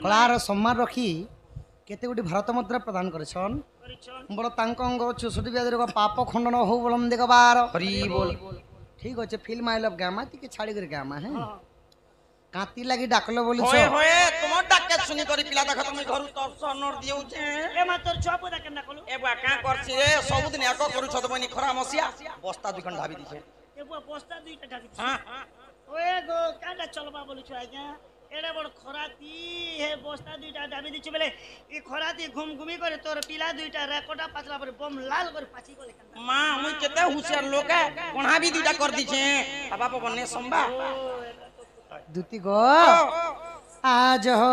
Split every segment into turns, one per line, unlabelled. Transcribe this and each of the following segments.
Colour सम्मान रखी केते गुटी भारत मुद्रा प्रदान करिछन बड़ तांको अंग 64 ब्याज रो पाप खंडन हो बोलम देख बार हरि बोल ठीक अछि फिल्म आई लव गामा ती के छाड़ी कर गामा है काती लागि डाकलो बोली
होए होए तुम डाके सुनी करी पिला देख तुम घर तो सनर दिउ छे
ए मा तोर छप दा केना कलु
ए बा का करछि रे सब दिन एको करू छ तमनी खरा मसिया बस्ता दुखन ढाबी दिछे
ए बुआ बस्ता दुईटा ढाबी
हां
ओए गो कांडा चलबा बोलु छ आज्ञा एडे बड़ खराती हे बस्ता दुईटा ढाबी दिछ बेले ई खराती घुम घुमी करे तोर पिला दुईटा रेकोटा पाचला पर बम लाल कर पाची को लेखन
मां मुई केते हुशियार लोक है कोणा भी दुईटा कर दिछे बाबा बने संबा
दूती गो आज हो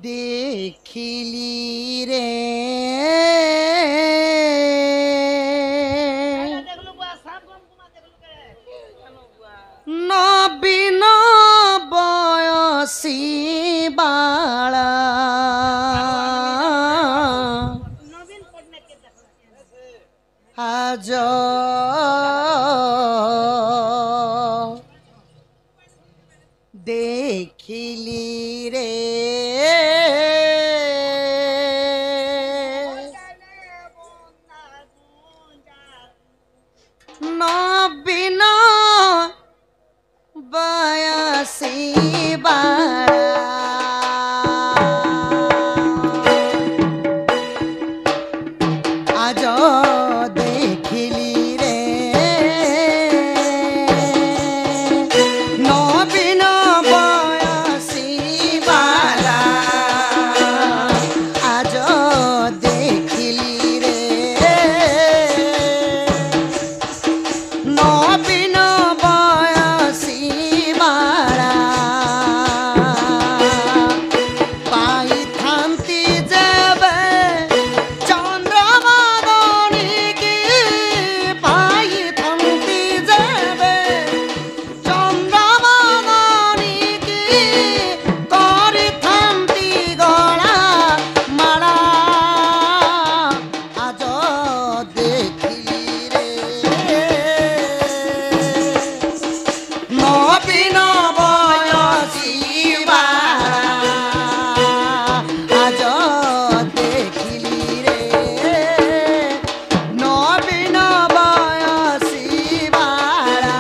देखिली रे नबीन बयसी बाला आज देखिली रे नबीन बयसी बाला आज देखिली रे नबीन बयसी बाला आज देखिली रे नबीन बयसी बाला पाई थांती जेबे चंद्रमादनी की पाई थांती जेबे चंद्रमादनी की करी थांती गला माला आज देखिली रे नबीन बयसी बाला आज देखिली रे नबीन बयसी बाला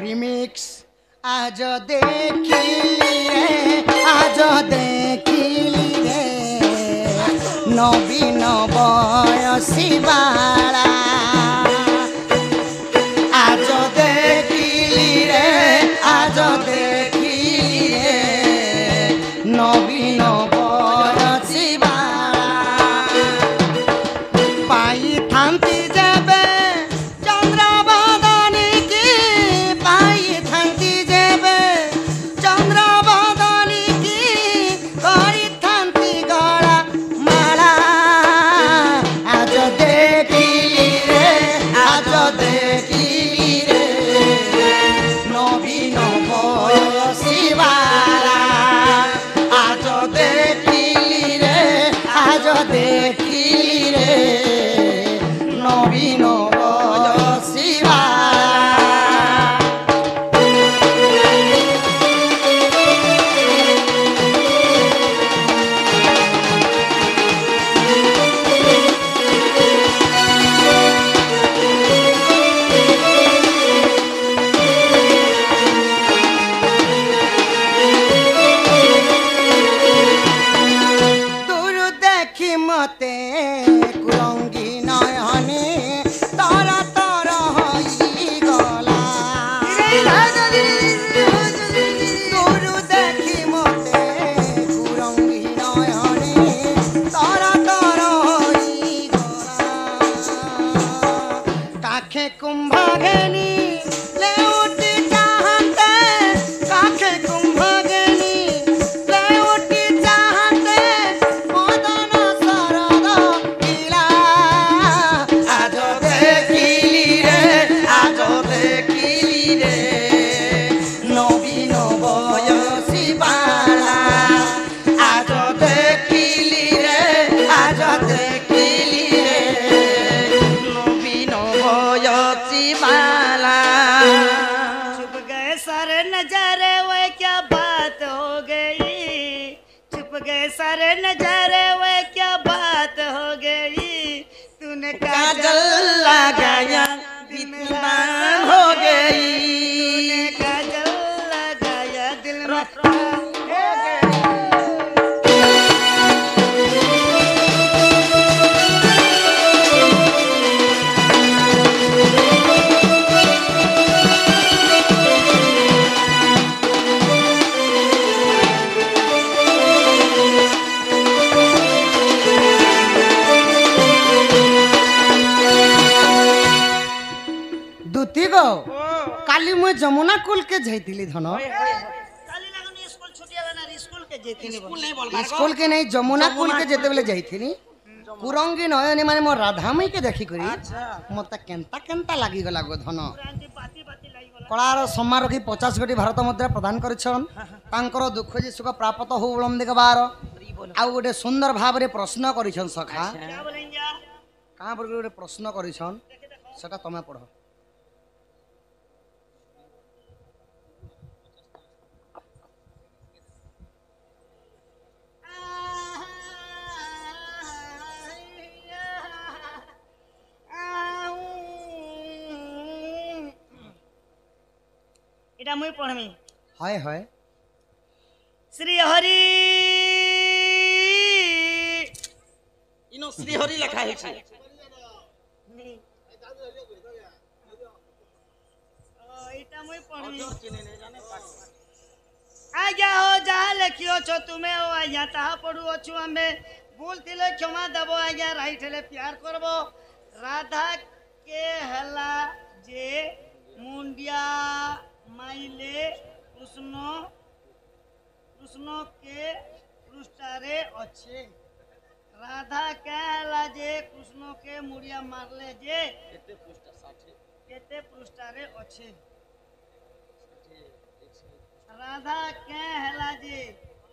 रिमिक्स आज देखिली रे आज देखिली रे नबीन बयसी बाला आज देखिली रे आज देखिली रे नबीन बयसी बाला पाई थांती जेबे चंद्रबादनी की पाई थांती जेबे चंद्रबादनी की करी थांती गला माला आज देखिली रे आज देखिली रे नबीन बयसी बाला आज देखिली रे आज देखिली रे नबीन बयसी बाला दूर देखी मते कुरंगी नयने तारा तारा हई गला दूर देखी मते कुरंगी नयने तारा तारा हई गला काखे कुंभगेनी लेउटी चाहते काखे कुंभगेनी लेउटी चाहते मदन शरद किला आज देखिली रे नवीन बयसी बाला आज देखिली रे नवीन बयसी बाला
छुप गए सारे नजारे वो क्या बात हो गई छुप गए सारे नजारे वो क्या बात हो गई तूने
काजल लगाया दीवान हो गई
तूने काजल लगाया दिल में
दुती गो काली मुझे जमुना कुल के जाइतिली धन
काली लगन स्कूल छुट्टी होला ना स्कूल के जेतिनी
स्कूल नहीं बोल बार
स्कूल के नहीं जमुना कुल के जेते बेले जाइथिनी कुरंगी नयनी माने मोर राधामई के देखी करी मते केंता केंता लागी गला गो धन
क्रांति बाती बाती लाई गला
कलार सम्मान रखी 50 कोटी भारत मुद्रा प्रदान करिछन तांकर दुख जे सुख प्राप्त हो उलम दिगबार आ गोटे सुंदर भाव रे प्रश्न करिछन सखा
क्या बोलेंगे
कहां पर गोटे प्रश्न करिछन सेटा तमे पढ़ो
এটা মুই পড়মি
हाय हाय
শ্রী হরি
इनो श्री हरि लिखा है
এটা মুই পড়মি আজ্ঞা হো যাহা লেখিଅଛ ତୁମେ ଓ ଆଜ୍ଞା ତାହା ପଢୁଅଛୁ ଆମେ ଭୁଲ ଥିଲେ କ୍ଷମା ଦେବ ଆଜ୍ଞା ରାଇଟ ହେଲେ ପ୍ୟାର କରବ ରାଧା କେ ହେଲା ଯେ ମୁଣ୍ଡିଆ ମାଇଲେ କୃଷ୍ଣ কৃষ্ণ কে পৃষ্ঠারে আছে রাধা কে ହେଲା ଯେ কৃষ্ণ কে মুড়িয়া মারলে যে কেতে পৃষ্ঠারে আছে রাধা কে ହେଲା ଯେ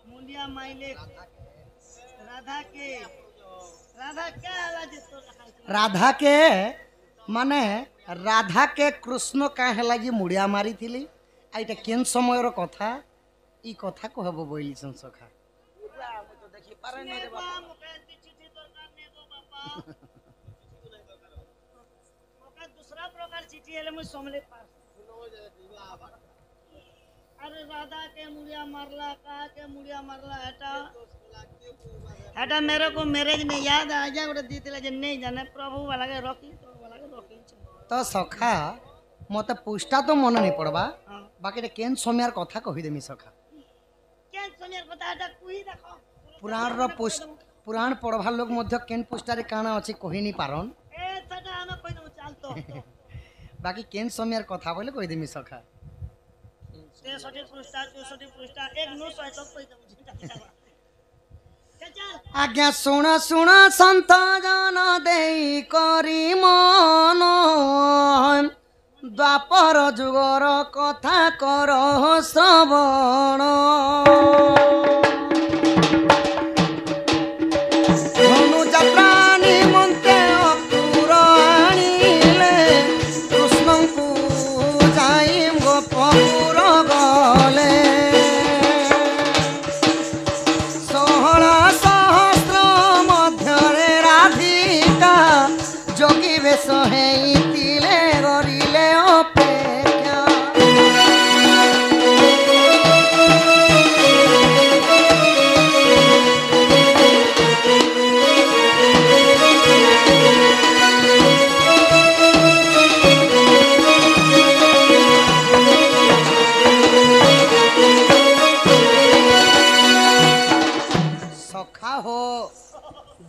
মুন্ডিয়া মাইলে রাধা কে ହେଲା ଯେ তো
राधा के माने राधा के कृष्ण काहे लागी मुड़िया मारी थिली आ इटा केन समय रो कथा ई कथा को हबो बोइली सखा
देखी पारे नहीं रे
बाबा
बाबा
मुके चिट्ठी दरकार ने दो बाबा मुके दूसरा प्रकार चिट्ठी हेले मुई समले पास अरे राधा के मुड़िया मारला कहा के मुड़िया मारला हटा मेरे को मैरिज में याद आ गया गोटे दी दिला जे नहीं जाने प्रभु वाला के रखी तो वाला के रखी
तो सखा मते पुष्टा तो मन नहीं पड़बा
हां
बाकी रे केन समयर कथा कहि देमी सखा
क्या समय कथा हटा कुही देखो
पुराण रो पुराण पढ़वा लोग मध्य केन पुष्टा रे काना अछि कहि नहीं पारन
ए सदा हम कोई दो चाल तो
बाकी केन समयर कथा बोले कहि देमी सखा
63 पृष्ठा 64 पृष्ठा एक नो सो तो कोई दो चल
आज्ञा सुन सुन संत जन देई करी मन द्वापर जुगर कथा कर श्रवण धनु जात्रा निमंते अपुर आनिले कृष्णଙ୍କୁ ଯାଇ ଗୋପପୁର ଗଲେ 16 सहस्र ମଧ୍ୟରେ ରାଧିକା ଯୋଗୀ ବେଶ ହେଇଥିଲେ କରିଲେ ଅପେକ୍ଷା सखा हो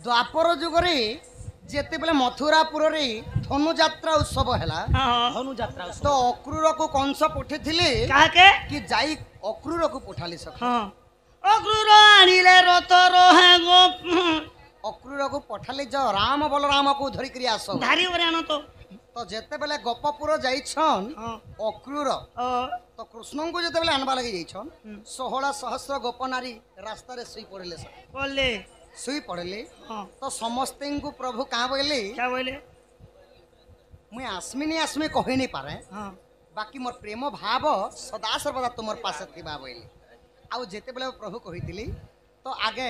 द्वापर जुगरे ଯେତେବେଳେ ମଥୁରାପୁରରେ ଧନୁଯାତ୍ରା ଉତ୍ସବ ହେଲା
ହଁ
ଧନୁ ଯାତ୍ରା
ତ ଅକ୍ରୁରକୁ କଂସ ପଠେଇଥିଲେ
କାହାକେ
କି ଯାଇ ଅକ୍ରୁରକୁ ପଠାଲି ସଖା
ହଁ ଅକ୍ରୁର ଆଣିଲେ ରଥର ହେ ଗೋ
ଅକ୍ରୁରକୁ ପଠାଲି ଯ ରାମ ବଲରାମକୁ ଧରିକିରି ଆସ
ଧାରି ଉପରେ ଆଣ
ତ ଯେତେବେଳେ ଗୋପପୁର ଯାଇଛନ୍
ହଁ
ଅକ୍ରୁର
ଓ
ତ କୃଷ୍ଣଙ୍କୁ ଯେତେବେଳେ ଆନବା ଲାଗି ଯାଇଛନ୍ 16,000 ଗୋପ ନାରୀ ରାସ୍ତାରେ ଶୋଇ ପଡ଼ିଲେ
बोले
ଶୋଇ ପଡ଼ିଲେ
हाँ
ତ ସମସ୍ତଙ୍କୁ ପ୍ରଭୁ କାଁ ବୋଇଲେ
क्या बोले
ମୁଇଁ ଆସମିନି ଆସମି କହି ନି ପାରେ
हाँ
ବାକି ମୋର ପ୍ରେମ ଭାବ ସଦା ସର୍ବଦା ତୁମର ପାଶେ ଥିବା ବୋଇଲେ ଆଉ ଯେତେବେଳେ ପ୍ରଭୁ କହିଥିଲି ତ ଆଗେ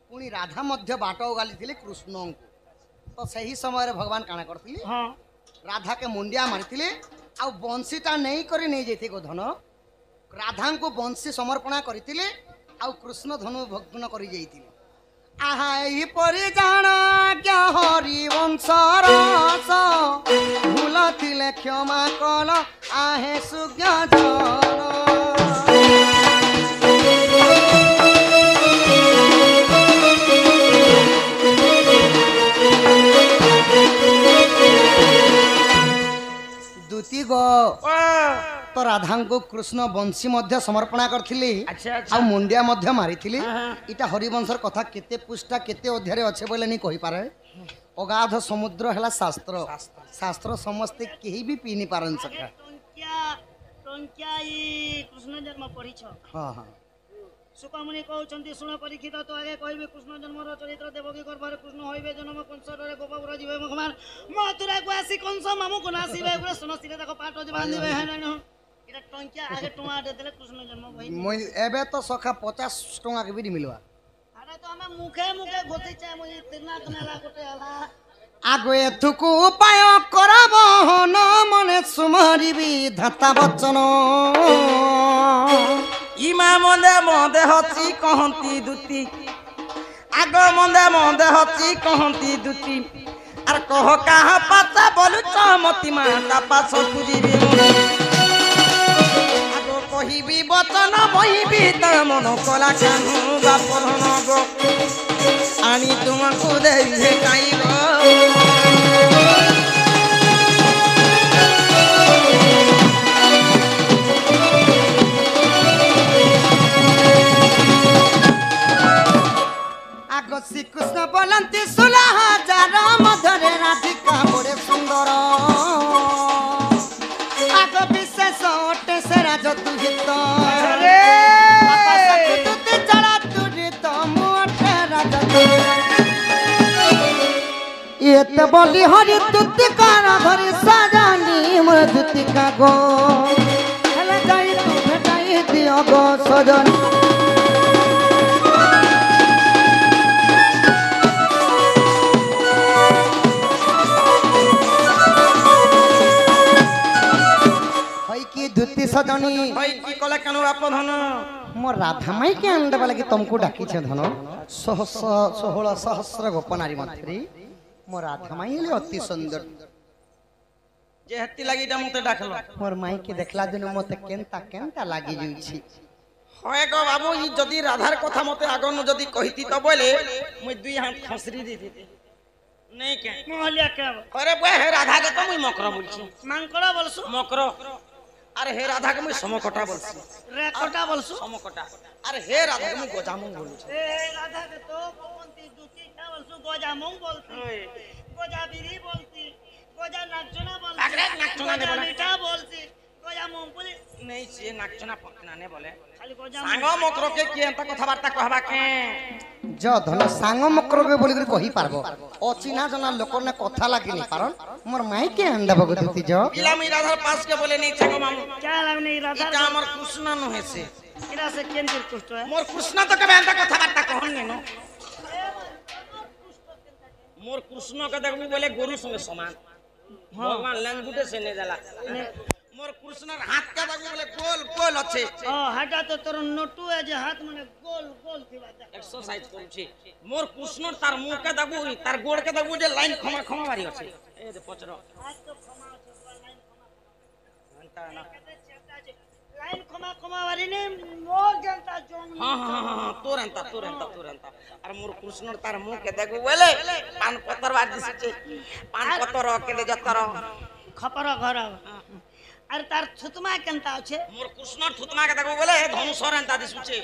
ପୁଣି ରାଧା ମଧ୍ୟ ବାଟ ଗାଲିଥିଲେ କୃଷ୍ଣଙ୍କୁ ତ ସେହି ସମୟରେ ଭଗବାନ କାଣା କରିଥିଲେ
हाँ
ରାଧାକେ ମୁଣ୍ଡିଆ ମାରିଥିଲେ ଆଉ ବଂଶୀଟା ନେଇକରି ନେଇଯାଇଥିଲେ ଗୋଧନ ରାଧାଙ୍କୁ ବଂଶୀ ସମର୍ପଣ କରିଥିଲେ ଆଉ କୃଷ୍ଣ ଧନୁ ଭଗ୍ନ କରି ଯାଇଥିଲେ ଆହା ଏହିପରି ଜାଣ ଆଜ୍ଞା ହରି ବଂଶର ଭୁଲ ଥିଲେ କ୍ଷମା କଲ ଆହେ ସୁଜ୍ଞ ଜନ ଦୁତି ଗ ତ ରାଧାଙ୍କୁ କୃଷ୍ଣ ବଂଶୀ ମଧ୍ୟ ସମର୍ପଣ କରିଥିଲେ
ଆଚ୍ଛା ଆଚ୍ଛା
ଆଉ ମୁଣ୍ଡିଆ ମଧ୍ୟ ମାରିଥିଲେ
ହଁ।
ଏଇଟା ହରିବଂଶର କଥା କେତେ ପୃଷ୍ଠା କେତେ ଅଧ୍ୟାୟରେ ଅଛି ବୋଲେ ନି କହିପାରେ ଅଗାଧ ସମୁଦ୍ର ହେଲା ଶାସ୍ତ୍ର ଶାସ୍ତ୍ର ସମସ୍ତେ କେହି ବି ପିଇ ନି ପାରନ୍ ସକା
टंकिया ई कृष्ण जन्म पढ़ी छ
ହଁ ହଁ
सुकमुनि कहउछन्ति सुन परीक्षित तो आगे कहबे कृष्ण जन्मर चरित्र देवकी गर्भरे कृष्ण होइबे जन्म कंसरे गोपपुर जीवे भगवान मथुरा को आसी कंस मामु को नासिबे पुरा सुनसिरे ताको पाट जे बांधिबे हेन इटा टंकिया आगे टुआ दे देले कृष्ण जन्म भई
मुई एबे तो सखा 50 टଙ୍କା के भी मिलवा
अरे तो हमें मुखे मुखे घोती चाहे मुई तिरना कनेला कोटे आला
आगो एथुकु उपाय करब न मने सुमरिबी धाता बचन
इमा मन्दे मन्दे हची कहन्ती दुती आग मन्दे मन्दे हची कहन्ती दुती आर कह काहा पाता बोलु चमती माता पाछ तुजिबी आग कहिबी बचन बहिबी त मन कला कानु बापन गो आनी तुमको देबे काइब
आगो श्रीकृष्ण बोलंती 16,000 मधुरे राधिका बड़े सुंदर आगो विशेष ओटे से राज तू हित आकाश कुतुते चला तू हित मोटे राज तू ये तो बोली हरि तुति काना धरि सजानी मोर दुति का गो हेले जाई तू भेटाई दियो गो सजन दुती सजनी
भाई की कला कानु आपधन
मोर राधा माई के अंडे वाला कि तुमको डाकी छे धन 16,000 गोप नारी मध्य मोर राधा माई ले अति सुंदर
जे हत्ती लागिटा मते डाकलो
मोर माई के देखला दिन मते केनता केनता लागी जुछि
होय गो बाबू ई जदी राधार कथा मते आगनु जदी कहिती त बोले मुई दुई हाथ खसरी देती नहीं के
मोहलिया के
अरे बे हे राधा के तो मुई मकरो बोलछी
मांकड़ा बोलसु
मकरो अरे हे राधा के मुई समकटा बोलसी
रेकटा बोलसु
समकटा अरे हे राधा के मुई गोजामुंग बोलछी
ए राधा के तो भगवंती दुती का बोलसु गोजा मूंग बोलती गोजा बिरी बोलती गोजा नाचना बोलती
अरे नाचना ने बोला
मीठा बोलती गोजा मूंगफली
नहीं से नाचना पकना ने बोले
खाली गोजा
सांग मकरो के की अंत कथा वार्ता कहबा के
जो धन सांग मकर के बोली कहि पारबो अचिना जना लोक ने कथा लागी नि पारन मोर माई के अंडा भगवती जो
इला मी राधार पास के बोले नहीं छगो मामू
क्या लगने राधा
इटा हमर कृष्ण न हेसे
इरा से केन के कुष्ट है
मोर कृष्ण तो के अंत कथा वार्ता कहन ने नो मोर कृष्ण के देखबू बोले गुरु संगे समान भगवान लंगुटे से ने जाला मोर कृष्ण हाथ का देखबू बोले गोल गोल अच्छे
ओ हटा तो तोर नोटू है जे हाथ मने गोल गोल थिबा
एक्सरसाइज करू छी मोर कृष्ण तार मुंह के देखबू तार गोड़ के देखबू जे लाइन खमा खमा मारी अछि ए दे पचरो
हाथ तो खमा छ लाइन खमा
घंटा ना
कहते चेता जे লাইন ক্ষমা ক্ষমা বারিনি মোর জনতা জং
হ্যাঁ তোর এন্তা আর মোর কৃষ্ণর তার মুখে দেখো বলে পান পতর বাদ দিছে পান পতর কেলে যতর
খপর ঘর আর তার থুতমা কেনতা আছে
মোর কৃষ্ণর থুতমাকে দেখো বলে ধনুষর এন্তা দিছে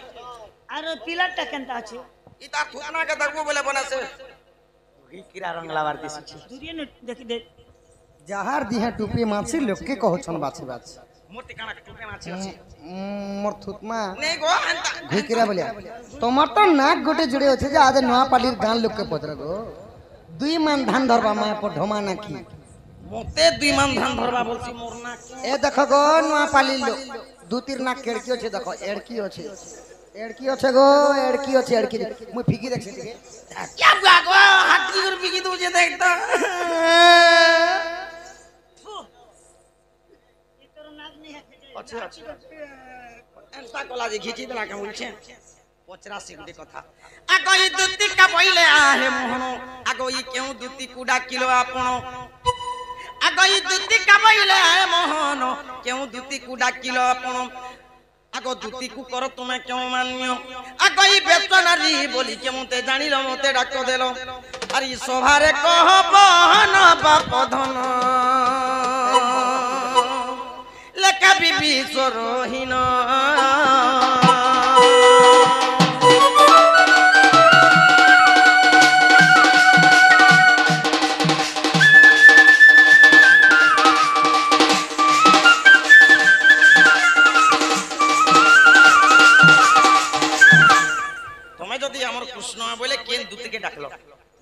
আর পিলারটা কেনতা আছে
ই তার থুতমাকে দেখো বলে বনাছে কিরা রং লাবার দিছে
দূরিয়ে দেখি দে
যাহার দিহা টুপি মাছি লোককে কহছন বাছি বাছি
মূর্তি কানা টুকে মাছি আছে
মোর থুতমা
নেই গো এন্তা
ঘুইকিরা বলিয়া তোমার তো নাক গোটে জুড়ে আছে যে আজ নোয়াপালির গান লোককে পচরা গো 2 মান ধান ধরবা মায়া পর ঢমা নাকি
মতে 2 মান ধান ধরবা বলছি মোর না
এ দেখো গো নোয়াপালির লোক 2-3 নাক কেড়কি আছে দেখো এড়কি আছে গো এড়কি আছে মুই ফিকি দেখছি দিকে
क्या गो हाथी कर बिकी तुझे देखता
এই তোর নাক নিয়ে
अच्छा एंता कोला जे घिची देला के बोलछे 85 गुटी कथा आगो ई दुती का पहिले आहे मोहनो आगो ई केउ दुती कुडा किलो आपण आगो ई दुती का पहिले आहे मोहनो केउ दुती कुडा किलो आपण आगो दुती को करो तुम्हें क्यों मानियो आगो ई बेचनारी बोली के मते जानिलो मते डाक देलो अरे सभारे कह बहन बाप धन लेका बिबी सरोहिन कृष्ण बोले केन दूती के डाकलो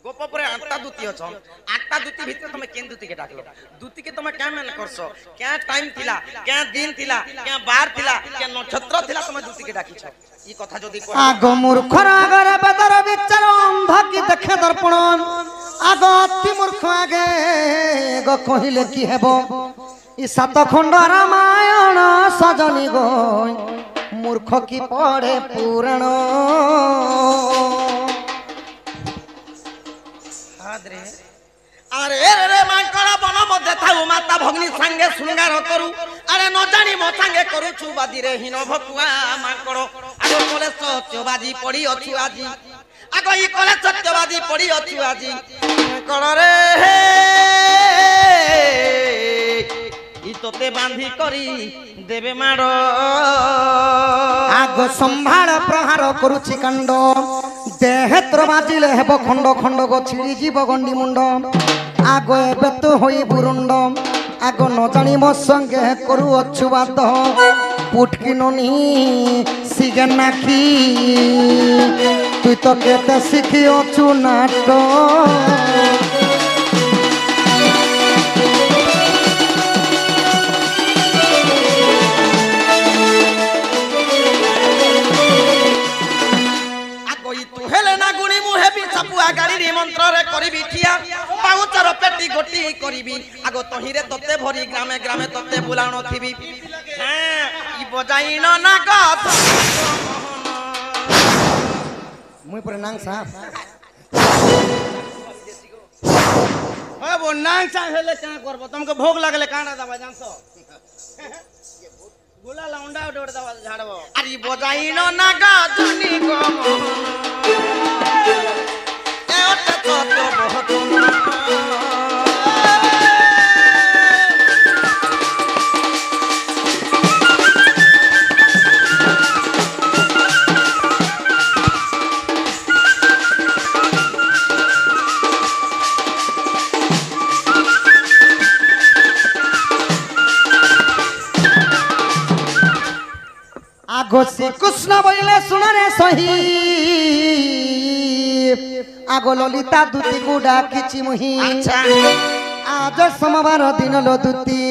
गोपपुरे 8टा दूती अछन 8टा दूती भीतर तमे केन दूती के डाकलो दूती के तमे क्या मन करसो क्या टाइम थिला क्या दिन थिला क्या बार थिला क्या नक्षत्र थिला तमे दूती के डाकी छ ई कथा जदी को
आगो मूर्खर आगरे बेदर विचार अंध की देखे दर्पण आगो अति मूर्ख आगे गो कहिले की हेबो ई 7 खंड रामायण सजनी गो मूर्ख की पढ़े पुराण
अरे रे मांकड़ा बन मध्य थाउ माता भगनी संगे श्रृंगार करू अरे न जानी मो संगे करू छु बादी रे हिन भकुआ मांकड़ो आगो कोले सत्यबाजी पड़ी अछु आजी आगो ई कोले सत्यबाजी पड़ी अछु आजी मांकड़ रे ई तोते बांधी करी देबे मारो
आगो संभाळ प्रहार करूची कांड देहेत्र बाजिले हेबो खंड खंड गो छिड़ी जीव गंडी मुंड आगो एबे तो होई बुरुंड आगो न जानी मो संगे करू अछुवाद पुटकी ननी सिगे नाकी तुई तो केते शिखी अछु नाट
गाड़ी मंत्र रे करिबी ठिया पाउचर पेटी गोटी करिबी आगो तहिरे तते भरी ग्रामे ग्रामे तते बुलाणो थिबी हां ई बजाइनो ना गप
मुई पर नांग साहब
ओ बो नांग सा हेले का करबो तुमके भोग लागले काना दबा जानसो गोला लौंडा उड़ दबा झाड़बो अरे बजाइनो ना गा दुनी गो
आगो श्री कृष्ण बोले सुन रे सही आगो ललिता दूती को डाकिछि मुही आज सोमवार दिन लो दूती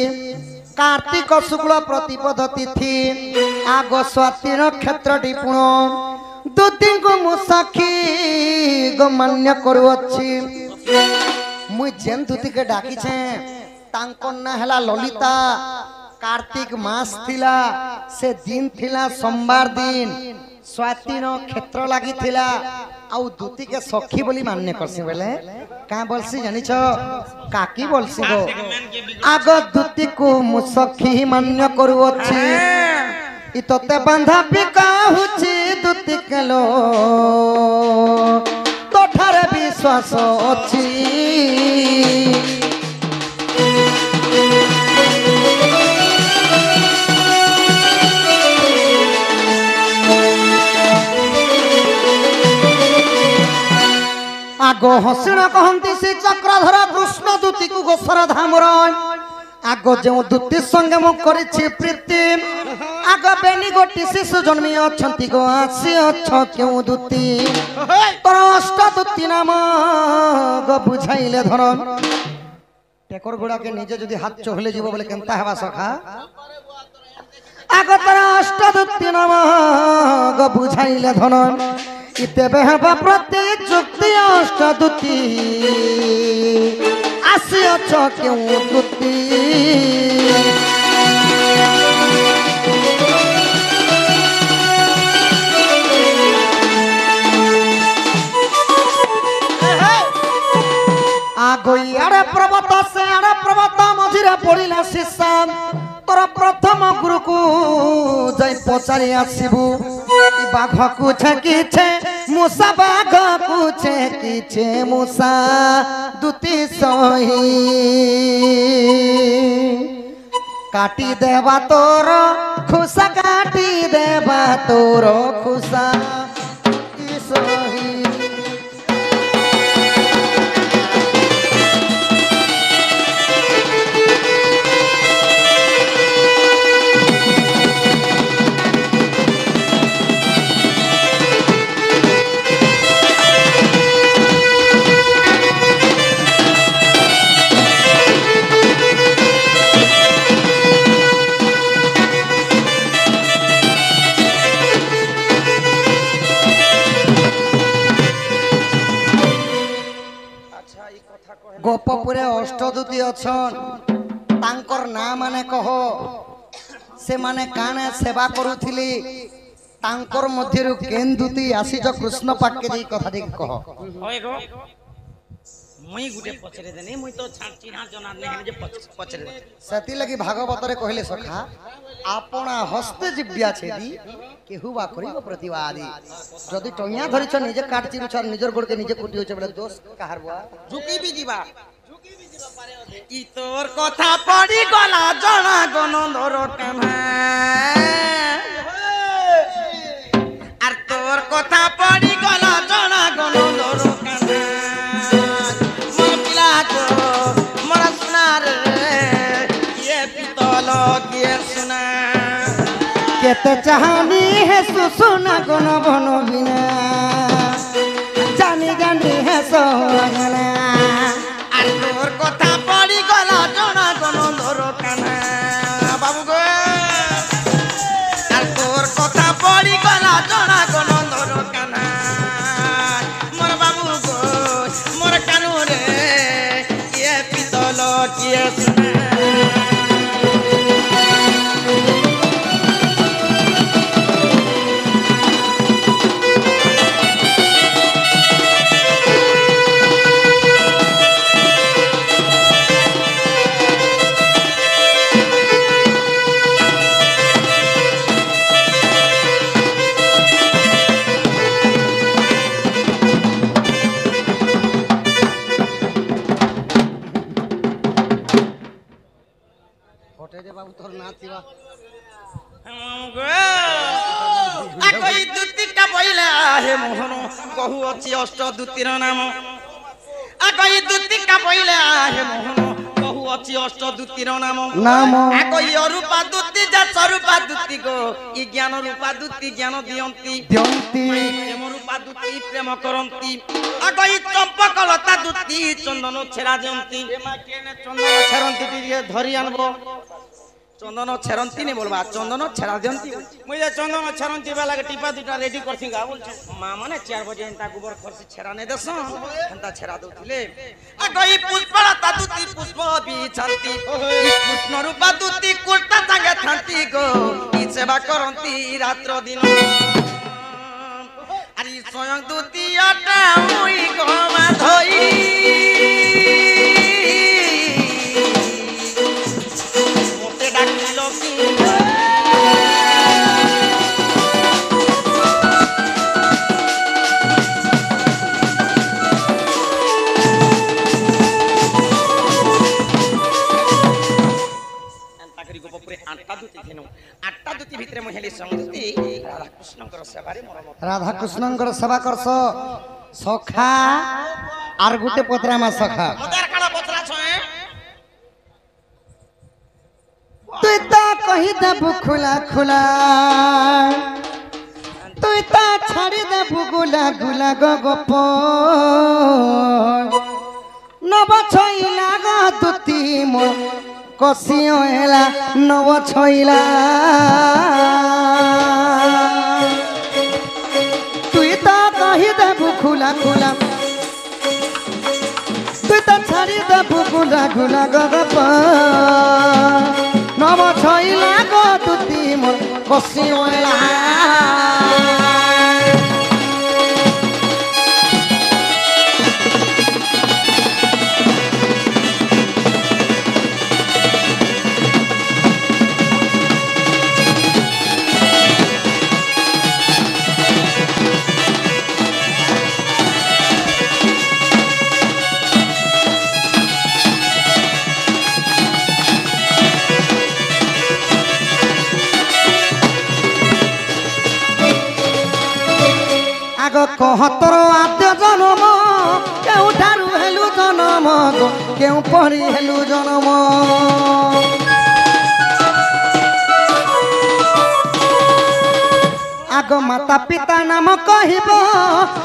कार्तिक शुक्ल प्रतिपद तिथि आगो स्वाति नक्षत्र डिपुण दूती को मु साखी गो मान्य करू अछि मुई जेन दूती के डाकी छे तांकर ना हला ललिता कार्तिक मास थिला से दिन थिला सोमवार दिन स्वाति नक्षत्र लागि थिला आउ दूती के सखी बोली मान्य करसी बेले का बोलसी जानि छ काकी बोलसी गो आगो दूती को मु सखी मान्य करू अछि ইততে বান্ধা পিকা হুচি দুতি কেলো তোঠারে বিশ্বাস অছি আগ হসিণ কহন্তি সে চক্রধর কৃষ্ণ দূতিকু গোসর ধামর আগ যে দূতি সঙ্গে মু করেছি প্রীতি আগ বেনি গোটি শিশু জন্মি অছন্তি গো আসি অছ কেউ দূতি তোর অষ্ট দূতি নাম গো বুঝাইলে ধরন টেকর গুড়াকে নিজে যদি হাত চহলে যাব বলে কেনতা হেবা সখা আগ তোর অষ্ট দূতি নাম গো বুঝাইলে ধরন ইতেবে হেবা প্রতি যুক্তি অষ্ট দূতি আসি অছ কেউ দূতি আগই আড়ে পর্বত সে আড়ে পর্বত মঝিরে পড়িলা শিষ্যা তোর প্রথম গুরুকু যাই পচারি আসিবু ই বাঘকু ছেকিছে মুসা বাঘকু ছেকিছে মুসা দুতি সহি কাটি দেবা তোর খুসা কাটি দেবা তোর খুসা দুতি সহি গোপপুরে অষ্টদূতি অছন তাঙ্কর না মানে কহ সে মানে কানে সেবা করুথিলি তাঙ্কর মধ্যরু কেন দূতি আসিছ কৃষ্ণ পাককে দেই কথা দেই কহ
হয় গো মুই গুটে পছরে দেনি মুই তো চিহ্না জনা নেহি যে পছরে দে
সেতি লাগি ভাগবতরে কহিলে সখা আপনা হস্তে জিব্যা ছেদি কেহু বা করিব প্রতিবাদী যদি টইয়া ধরিছ নিজে কাট চিরুছ আর নিজর গোড়কে নিজে কুটি হইছে বলে দোষ কাহার বুয়া
ঝুকি বি যিবা ই তোর কথা পড়ি গলা জনা গন ধর কামা আর তোর কথা পড়ি গলা জনা গন ধর কামা মোর পিলা গো মোর সোনার কিয়ে পিতল কিয়ে সোনা
কেতে চাহানি হে সুসুনা কোন বন বিনা জানি জানি হে সোহানা
আর তোর কথা পড়ি গলা জনা গন ধর কানা বাবু গো আর তোর কথা পড়ি গলা জনা গন ধর কানা মোর বাবু গো মোর কানু রে কিয়ে পিতল কিয়ে সোনা
বাবু তোর না থিবা
আকই দুতিটা বইলে আহে মোহন কহু অছি অষ্ট দুতির নাম আকই দুতিটা বইলে আহে মোহন কহু অছি অষ্ট দুতির নাম
নাম
আকই অরূপা দুতি যা স্বরূপা দুতি গো ই জ্ঞান রূপা দুতি জ্ঞান দিয়ন্তি
দ্যন্তি
প্রেম রূপা দুতি প্রেম করন্তি আকই চম্পকলতা দুতি চন্দন ছেড়া দিয়ন্তি চন্দন ছেড়ন্তি দিয়ে ধরি আনবো চন্দন ছেড়ন্তি নি বলবা চন্দন ছেড়া দিয়ন্তি মুই যে চন্দন ছেড়ন্তি বেলাকে টিপা দুটা রেডি করছি গা বলছি মা মানে 4 বজে এন্তা গোবর খরছি ছেড়া নে দেছ এন্তা ছেড়া দউଥିଲେ আগই পুষ্পলতা দুতি পুষ্প বিছান্তি কৃষ্ণ রূপা দুতি কুর্তা সাঙ্গে থান্তি গো ই সেবা করন্তি রাত্র দিন আরি স্বয়ং দুতি আটা মুই গমা ধই মোতে ডাকিল কি ভিতরে মহিলি সংগতি রাধা কৃষ্ণଙ୍କର সেবারে ମୋର ମତ
রাধা কৃষ্ণଙ୍କର সেবা করছ সখা আর গুটে পত্রামা সখা
মদার কালা পছরা ছয়ে
তুই তা কহি দেবু খোলা খোলা তুই তা ছাড়ি দেবু গুলা গুলা গপ নব ছইলা গ দুতি মো কষিও এলা নব ছইলা তুই তা কহি দেবু খোলা খোলা তুই তা ছাড়ি দেবু গুলা গুলা গপ নব ছইলা গ দুতি মো কষিও এলা আগ কহতর আদ্য জনম কেউঠারু হেলু জনম কেউ পরি হেলু জনম আগ মাতা পিতা নাম কহিব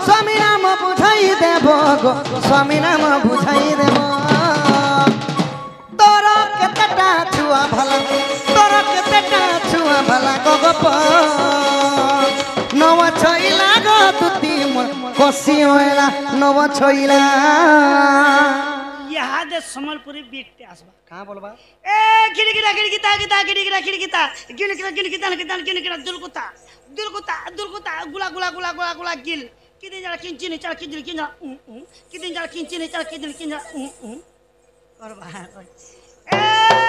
স্বামী নাম বুঝাই দেব গো স্বামী নাম বুঝাই দেব তোর কেতেটা ছুয়া ভালা তোর কেতেটা ছুয়া ভালা গপ নব ছইলা গ দুতি কষি হইলা নব ছইলা
ইহাদে সম্বলপুরি বিটতে আসবা
কাঁ বলবা
এ খিড়কিটা খিড়কিতা গিতা খিড়কিটা খিড়কিতা গিলকিটা গিলকিতা গিতা গিলকিটা দুলকুতা দুলকুতা দুলকুতা গুলা গুলা গুলা গুলা গুলা গিল কিদিন যারা কিঞ্চিনি চার কিঞ্চিনি কিঞ্জা কিদিন যারা কিঞ্চিনি চার কিঞ্চিনি কিঞ্জা করবা এ